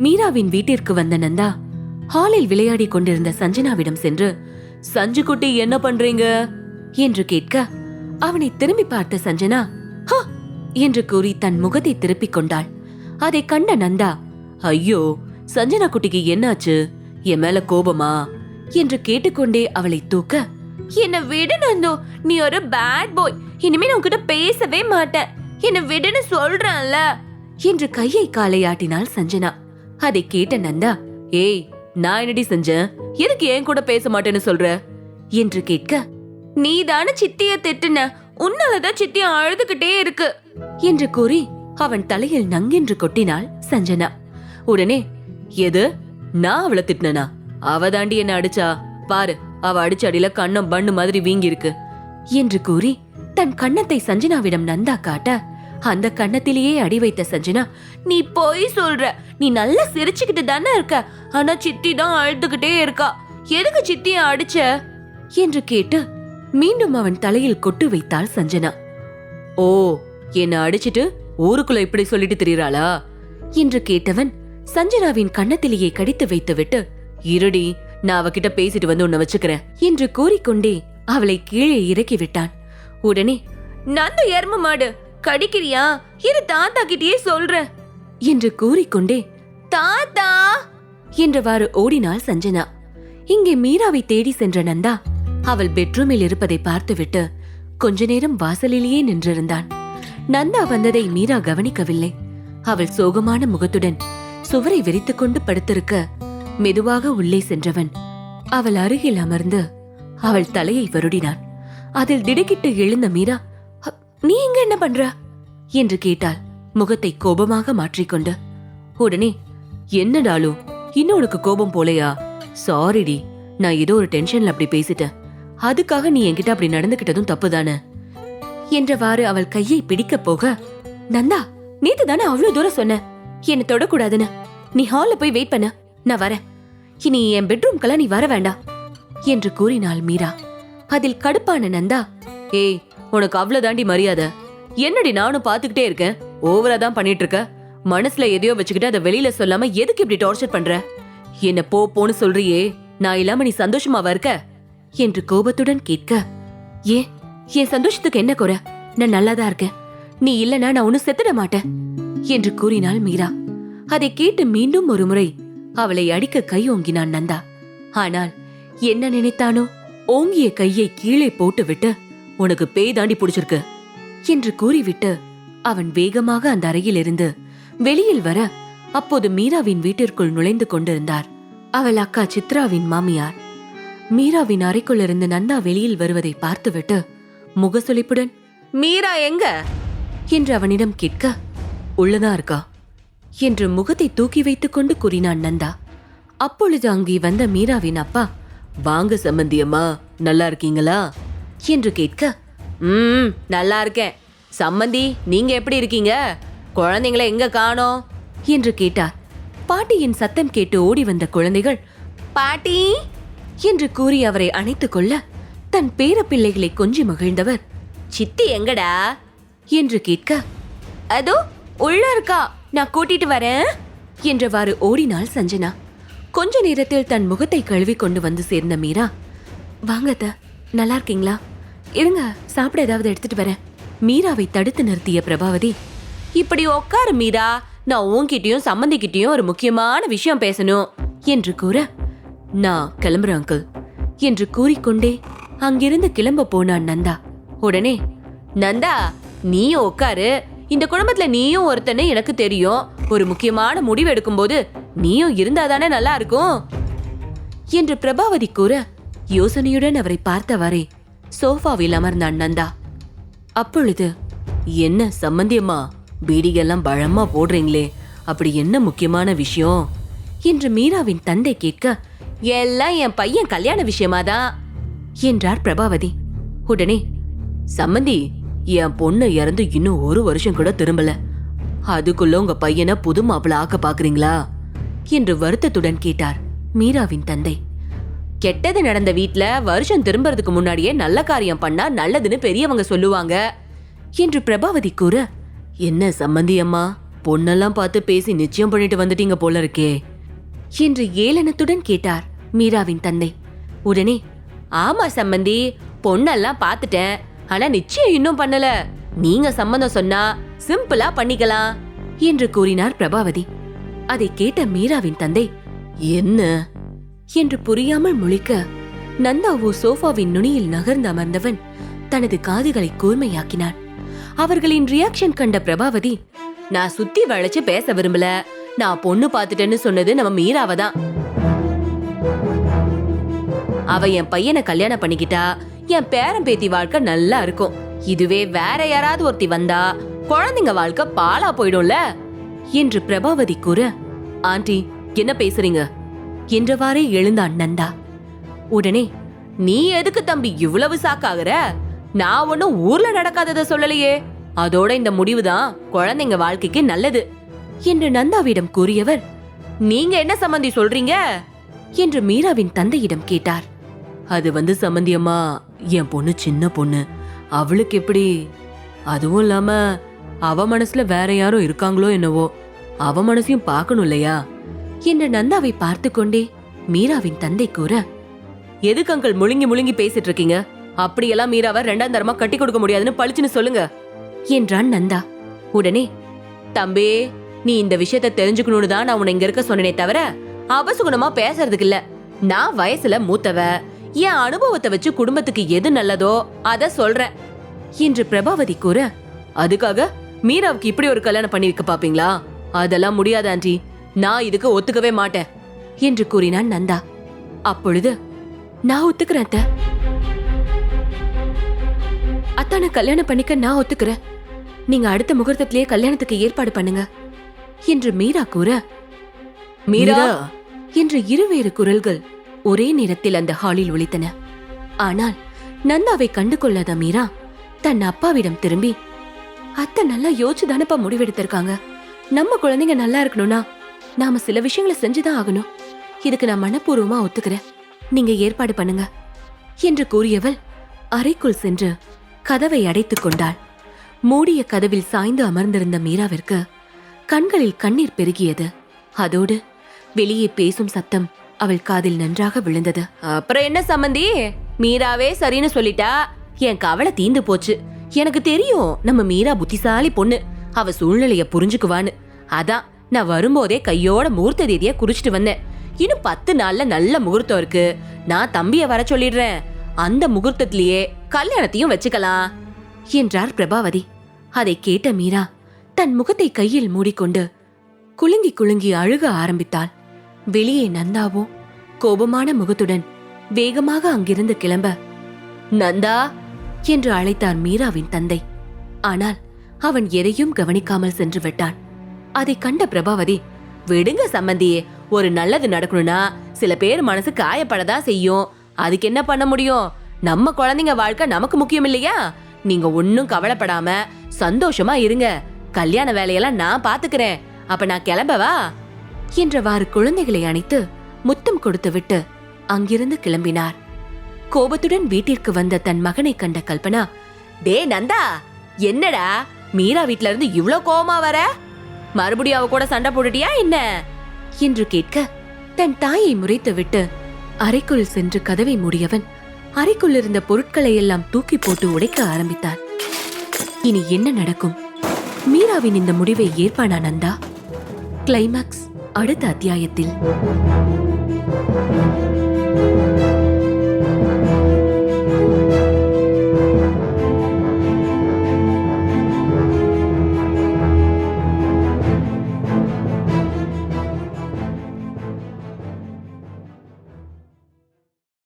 மீராவின் வீட்டிற்கு வந்த நந்தா ஹாலில் விளையாடி கொண்டிருந்த சஞ்சனாவிடம் சென்று, சஞ்சு குட்டி என்ன பண்றீங்க என்று கேட்க, அவனை திரும்பி பார்த்த சஞ்சனா ஹ என்று கூறி தன் முகத்தை திருப்பிக் கொண்டாள். அதை கண்ட நந்தா, ஐயோ சஞ்சனா குட்டிக்கு என்னாச்சு, என் மேல கோபமா என்று கேட்டுக்கொண்டே அவளை தூக்க, என்ன விடு நந்தோ, நீ ஒரு பேட் பாய், இனிமே நான் உன்கிட்ட பேசவே மாட்டேன், என்ன விடுன்னு சொல்றேன்ல என்று கையை காலை ஆட்டினாள் சஞ்சனா. அதை கேட்ட நந்தா, ஏய் நான் என்னடி செஞ்சேன், எதுக்கு ஏன் கூட பேச மாட்டேன்னு சொல்ற என்று கேட்க, நீதான சித்திய திட்டுன, உன்னாலதான் சித்திய அழுதுகிட்டே இருக்கு என்று கூறி அவன் தலையில் நங்கென்று கொட்டினாள் சஞ்சனா. உடனே, எது நான் அவளை திட்டினா, அவ தாண்டி என்ன அடிச்சா பாரு, அவ அடிச்ச அடியில கண்ணம் பண்ணு மாதிரி வீங்கி இருக்கு என்று கூறி தன் கன்னத்தை சஞ்சனாவிடம் நந்தா காட்ட, அந்த கன்னத்திலேயே அடி வைத்த சஞ்சனா, நீ போய் சொல்ற, நீ நல்லா சிரிச்சுக்கிட்டு தானே இருக்க, ஆனா சித்தி தான் அழுதுகிட்டே இருக்கா, எதுக்கு சித்திய அடிச்ச என்று கேட்டு மீண்டும் அவன் தலையில் கொட்டு வைத்தாள் சஞ்சனா. ஓ, என்ன அடிச்சிட்டு ஊருக்குள்ள இப்படி சொல்லிட்டு திரியறாளா என்று கேட்டவன் சஞ்சனாவின் கன்னத்திலேயே கடித்து வைத்துவிட்டு, இருடி நான் அவகிட்ட பேசிட்டு வந்து உன்னை வச்சுக்கிறேன் என்று கூறிக்கொண்டே அவளை கீழே இறக்கி விட்டான். உடனே, நந்த எரும மாடு கடிக்கிறியா, இரு தாத்தா கிட்டயே சொல்ற என்று கூறிக்கொண்டே தாத்தா என்றவாறு ஓடினாள் சஞ்சனா. இங்கே மீராவை தேடி சென்ற நந்தா அவள் பெட்ரூமில் இருப்பதை பார்த்துவிட்டு கொஞ்ச நேரம் வாசலிலேயே நின்றிருந்தான். நந்தா வந்ததை மீரா கவனிக்கவில்லை. அவள் சோகமான முகத்துடன் சுவரை விரித்துக் கொண்டு படுத்திருக்க மெதுவாக உள்ளே சென்றவன் அவள் அருகில் அமர்ந்து அவள் தலையை வருடினான். அதில் திடுக்கிட்டு எழுந்த மீரா, நீ இங்க என்ன பண்ற என்று கேட்டாள், முகத்தை கோபமாக மாற்றிக்கொண்டு. உடனே, என்னடாலு இன்னும் உனக்கு கோபம் போலையா, சாரிடி, நான் ஏதோ ஒரு டென்ஷன்ல அப்படி பேசிட்டேன், அதுக்காக நீ என்கிட்ட அப்படி நடந்துகிட்டதும் தப்புதானே என்றவாறு அவள் கையை பிடிக்க போக, நந்தா நேத்து தானே அவ்வளவு தூரம் சொன்ன என்ன தொடக்கூடாதுன்னு, நீ ஹால்ல போய் வெயிட் பண்ண, நான் வரேன், இனி என் பெட்ரூம்கெல்லாம் நீ வர வேண்டாம் என்று கூறினாள் மீரா. அதில் கடுப்பான நந்தா, ஏய் உனக்கு அவ்வளவு தாண்டி மரியாதை, என்னடி நானும் பாத்துக்கிட்டே இருக்கேன், ஓவரா தான் பண்ணிட்டு இருக்க, மனசுல எதையோ வச்சுக்கிட்டு அதை வெளியில சொல்லாம எதுக்கு இப்படி டார்ச்சர் பண்ற, என்ன போன்னு சொல்றியே, நான் இல்லாம நீ சந்தோஷமாவா இருக்க என்று கோபத்துடன் கேட்க, ஏன் என் சந்தோஷத்துக்கு என்ன குறை, நான் நல்லாதான் இருக்கேன், நீ இல்லனா நான் ஒன்னும் செத்துட மாட்டேன் என்று கூறினாள் மீரா. அதை கேட்டு மீண்டும் ஒரு முறை அவளை அடிக்க கை ஓங்கினான் நந்தா. ஆனால் என்ன நினைத்தானோ, ஓங்கிய கையை கீழே போட்டுவிட்டு, உனக்கு பேய் தாண்டி பிடிச்சிருக்கு என்று கூறிவிட்டு அவன் வேகமாக அந்த அறையில் இருந்து வெளியில் வர, அப்போது மீராவின் வீட்டிற்குள் நுழைந்து கொண்டிருந்தார் அவள் அக்கா சித்ராவின் மாமியார். மீராவின் அறைக்குள் இருந்து நந்தா வெளியில் வருவதை பார்த்துவிட்டு முகசுளிப்புடன், மீரா எங்க என்று அவனிடம் கேட்க, உள்ளதான் இருக்கா என்று முகத்தை தூக்கி வைத்துக் கொண்டு கூறினான் நந்தா. அப்பொழுது அங்கே வந்த மீராவின் அப்பா, வாங்க சம்பந்தியம்மா, நல்லா இருக்கீங்களா என்று கேட்க, நல்லா இருக்கேன் சம்பந்தி, நீங்க எப்படி இருக்கீங்க, குழந்தைங்களை எங்க காணோம் என்று கேட்டார். பாட்டியின் சத்தம் கேட்டு ஓடி வந்த குழந்தைகள், பாட்டி என்று கூறி அவரை அணைத்துக் கொள்ள, தன் பேர பிள்ளைகளை கொஞ்சி மகிழ்ந்தவர், சித்தி எங்கடா என்று கேட்க, அதோ உள்ள இருக்கா, நான் கூட்டிட்டு வரேன் என்றவாறு ஓடினாள் சஞ்சனா. கொஞ்ச நேரத்தில் தன் முகத்தை கழுவி கொண்டு வந்து சேர்ந்த மீரா, வாங்கத்த நல்லா இருக்கீங்களா, இருங்க சாப்பிட ஏதாவது எடுத்துட்டு வரேன். மீராவை தடுத்து நிறுத்திய பிரபாவதி, இப்படி உட்காரு மீரா, நான் உன்கிட்டயும் சம்மந்திக்கிட்டயும் ஒரு முக்கியமான விஷயம் பேசணும் என்று கூற, நான் கிளம்புறேன் அங்கிள் என்று கூறிக்கொண்டே அங்கிருந்து கிளம்ப போனான் நந்தா. உடனே, நந்தா நீயும் உட்காரு, இந்த குடும்பத்துல நீயும் ஒருத்தனை எனக்கு தெரியும், ஒரு முக்கியமான முடிவு எடுக்கும் போது நீயும் இருந்தாதானே நல்லா இருக்கும் என்று பிரபாவதி கூற, யோசனையுடன் அவரை பார்த்தவாறே சோஃபாவில் அமர்ந்தான் நந்தா. அப்பொழுது, என்ன சம்பந்தியம்மா பீடிகெல்லாம் பழமா போடுறீங்களே, அப்படி என்ன முக்கியமான விஷயம் என்று மீராவின் தந்தை கேட்க, எல்லாம் என் பையன் கல்யாண விஷயமாதான் என்றார் பிரபாவதி. உடனே, சம்பந்தி என் பொண்ணு இறந்து இன்னும் 1 வருஷம் கூட திரும்பல, அதுக்குள்ள உங்க பையனை புது மாப்பிள ஆக்க பாக்குறீங்களா என்று வருத்தத்துடன் கேட்டார் மீராவின் தந்தை. கெட்டது நடந்த வீட்ல வருஷம் திரும்பறதுக்கு முன்னாடியே நல்ல காரியம் பண்ணா நல்லதுன்னு பெரியவங்க சொல்லுவாங்க என்று பிரபாவதி கூற, என்ன சம்பந்தி அம்மா பொண்ணெல்லாம் பார்த்து பேசி நிச்சயம் பண்ணிட்டு வந்துட்டீங்க போல இருக்கே என்று ஏளனத்துடன் கேட்டார் மீராவின் தந்தை. உடனே, ஆமா சம்பந்தி, பொண்ணெல்லாம் பார்த்துட்டேன், ஆனா நிச்சயம் இன்னும் பண்ணல. நீங்க சம்மந்தம் சொன்னா சிம்பிளா பண்ணிக்கலாம் என்று கூறினார் பிரபாவதி. அதை கேட்ட மீராவின் தந்தை, என்ன என்று புரியாமல் முழிக்க, நந்தாவோ சோஃபாவின் நுனியில் நகர்ந்து அமர்ந்தவன் தனது காதுகளை கூர்மையாக்கினான். அவர்களின் ரியாக்ஷன் கண்ட பிரபாவதி, நான் சுத்தி வளைச்சு பேச விரும்பல, நான் பொண்ணு பார்த்துட்டேன்னு சொன்னது நம்ம மீராவை தான். அவ என் பையனை கல்யாணம் பண்ணிக்கிட்டா என் பேரன் பேத்தி வாழ்க்கை நல்லா இருக்கும். இதுவே வேற யாராவது ஒருத்தி வந்தா குழந்தைங்க வாழ்க்கை பாலா போயிடும்ல என்று பிரபாவதி கூற, ஆண்டி என்ன பேசுறீங்க என்றவாறே எழுந்தான் நந்தா. உடனே, நீ எதுக்கு தம்பி இவ்வளவு சாக்காகிற? நான் ஒன்னும் ஊர்ல நடக்காதத சொல்லலையே, அதோட இந்த முடிவுதான் குழந்தைங்க வாழ்க்கைக்கு நல்லது என்று நந்தாவிடம் கூறியவர், நீங்க என்ன சம்பந்தி சொல்றீங்க என்று மீராவின் தந்தையிடம் கேட்டார். அது சம்பந்தி அம்மா, என் பொண்ணு சின்ன பொண்ணு, அவளுக்கு எப்படி, அதுவும் இல்லாம அவ மனசுல வேற யாரும் இருக்காங்களோ என்னவோ, அவ மனசையும் பார்க்கணும் இல்லையா என்று நந்தாவை பார்த்து கொண்டே மீராவின் தந்தை கூற, எதுக்கு அங்கிள் முழுங்கி முழுங்கி பேசிட்டு இருக்கீங்க? அப்படியெல்லாம் மீராவை 2ஆம் தரமா கட்டி கொடுக்க முடியாதுன்னு பளிச்சுன்னு சொல்லுங்க என்றான் நந்தா. உடனே, தம்பி, நீ இந்த விஷயத்த தெரிஞ்சுக்கணும்னு தான் நான் உன்னை இங்க இருக்க சொன்னனே தவிர அவசுகுணமா பேசுறதுக்கு இல்ல. நான் வயசுல மூத்தவ, என் அனுபவத்தை வச்சு குடும்பத்துக்கு எது நல்லதோ அத சொல்றேன் என்று பிரபாவதி கூற, அதுக்காக மீராவுக்கு இப்படி ஒரு கல்யாணம் பண்ணி வைக்க பாப்பீங்களா? அதெல்லாம் முடியாது ஆண்டி, நான் இதுக்கு ஒத்துக்கவே மாட்டேன் என்று கூறினான் நந்தா. அப்பொழுது, நான் ஒத்துக்கிறேன் அத்தை, அத்தான கல்யாணம் பண்ணிக்க நான் ஒத்துக்கிறேன். நீங்க அடுத்த முகூர்த்தத்திலேயே கல்யாணத்துக்கு ஏற்பாடு பண்ணுங்க என்று மீரா கூற, மீரா என்று இருவேறு குரல்கள் ஒரே நேரத்தில் அந்த ஹாலில் ஒலித்தன. ஆனால் நந்தாவை கண்டு கொள்ளாத மீரா தன் அப்பாவிடம் திரும்பி, அத்தை நல்லா யோசிச்சுதானப்பா முடிவெடுத்திருக்காங்க. நம்ம குழந்தைங்க நல்லா இருக்கணும்னா நாம சில விஷயங்களை செஞ்சுதான் ஆகணும். இதுக்கு நான் மனப்பூர்வமா ஒத்துக்கிறேன், நீங்க ஏற்பாடு பண்ணுங்க என்று கூறியவள் அறைக்குள் சென்று கதவை அடைத்துக் கொண்டாள். மூடிய கதவில் சாய்ந்து அமர்ந்திருந்த மீராவிற்கு கண்களில் கண்ணீர் பெருகியது. அதோடு வெளியே பேசும் சத்தம் அவள் காதில் நன்றாக விழுந்தது. அப்புறம் என்ன சம்பந்தி, மீராவே சரின்னு சொல்லிட்டா, என் கவலை தீந்து போச்சு. எனக்கு தெரியும் நம்ம மீரா புத்திசாலி பொண்ணு, அவ சூழ்நிலைய புரிஞ்சுக்குவான்னு. அதான் நான் வரும்போதே கையோட முகூர்த்த தேதிய குறிச்சிட்டு வந்தேன். இன்னும் 10 நாள்ல நல்ல முகூர்த்தம் இருக்கு, நான் தம்பிய வர சொல்லிடுறேன், அந்த முகூர்த்தத்திலேயே கல்யாணத்தையும் வச்சுக்கலாம் என்றார் பிரபாவதி. அதை கேட்ட மீரா தன் முகத்தை கையில் மூடிக்கொண்டு குலுங்கி குலுங்கி அழுக ஆரம்பித்தாள். வெளியே நந்தாவோ கோபமான முகத்துடன் வேகமாக அங்கிருந்து கிளம்ப, நந்தா என்று அழைத்தார் மீராவின் தந்தை. ஆனால் அவன் எதையும் கவனிக்காமல் சென்று விட்டான். அதை கண்ட பிரபாவதி, விடுங்க சம்பந்தியே, ஒரு நல்லது நடக்கணும்னா சில பேர் மனசு காயப்படதான் செய்யும், அதுக்கு என்ன பண்ண முடியும்? நம்ம குழந்தைங்க வாழ்க்கை நமக்கு முக்கியம் இல்லையா? நீங்க ஒன்னும் கவலைப்படாம சந்தோஷமா இருங்க, கல்யாண வேலையெல்லாம் நான் பாத்துக்கிறேன், அப்ப நான் கிளம்பவா என்றவாறு குழந்தைகளை அணைத்து முத்தம் கொடுத்து விட்டு அங்கிருந்து கிளம்பினார். கோபத்துடன் வீட்டிற்கு வந்த தன் மகனை கண்ட கல்பனா, டே நந்தா, என்னடா மீரா வீட்ல இருந்து இவ்ளோ கோவமா வர? மறுபடியும் அவ கூட சண்டை போட்டுட்டியா என்ன என்று கேட்க, தன் தாயை முறைத்து விட்டு அறைக்குள் சென்று கதவை மூடியவன் அறைக்குள் இருந்த பொருட்களை எல்லாம் தூக்கி போட்டு உடைக்க ஆரம்பித்தான். இனி என்ன நடக்கும்? மீராவின் இந்த முடிவை ஏற்பானா நந்தா? கிளைமாக்ஸ் அடுத்த அத்தியாயத்தில்.